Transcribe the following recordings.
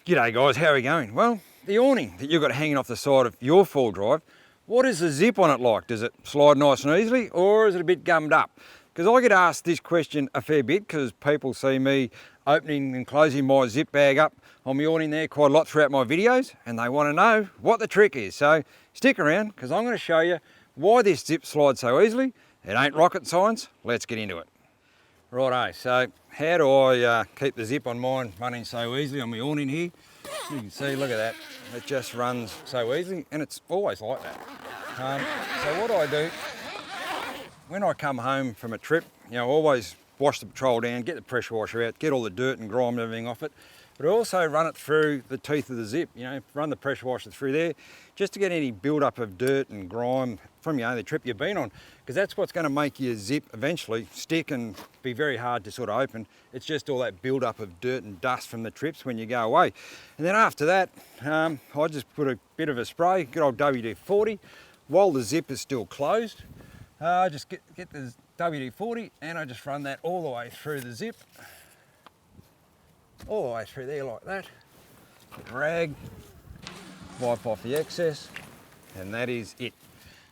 G'day guys, how are we going? Well, the awning that you've got hanging off the side of your four drive, what is the zip on it like? Does it slide nice and easily, or is it a bit gummed up? Because I get asked this question a fair bit because people see me opening and closing my zip bag up on my awning there quite a lot throughout my videos, and they want to know what the trick is. So stick around because I'm going to show you why this zip slides so easily. It ain't rocket science, let's get into it. Righto, so how do I keep the zip on mine running so easily on my awning here? You can see, look at that, it just runs so easily, and it's always like that. So what I do, when I come home from a trip, I always wash the patrol down, get the pressure washer out, get all the dirt and grime and everything off it, but I also run it through the teeth of the zip, run the pressure washer through there, just to get any build-up of dirt and grime from the trip you've been on, because that's what's going to make your zip eventually stick and be very hard to sort of open. It's just all that build-up of dirt and dust from the trips when you go away. And then after that, I just put a bit of a spray, good old WD-40, while the zip is still closed. I just get the WD-40 and I just run that all the way through the zip, all the way through there like that. Rag, wipe off the excess, and that is it.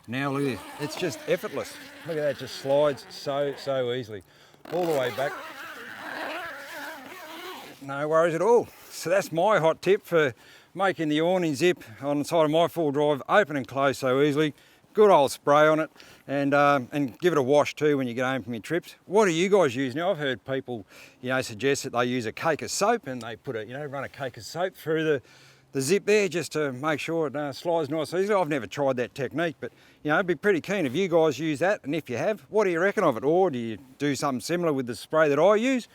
Now look at this, it's just effortless. Look at that, it just slides so easily. All the way back, no worries at all. So that's my hot tip for making the awning zip on the side of my full drive open and close so easily. Good old spray on it, and give it a wash too when you get home from your trips. What do you guys use? Now I've heard people, suggest that they use a cake of soap and they put run a cake of soap through the zip there just to make sure it slides nice and easily. I've never tried that technique, but I'd be pretty keen if you guys use that, and if you have, what do you reckon of it? Or do you do something similar with the spray that I use?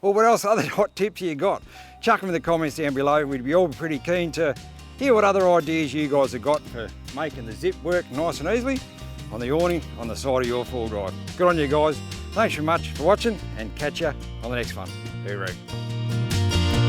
Or what else other hot tips you got? Chuck them in the comments down below. We'd be all pretty keen to hear what other ideas you guys have got for making the zip work nice and easily on the awning on the side of your full drive. Good on you guys. Thanks very much for watching, and catch you on the next one. Hooroo.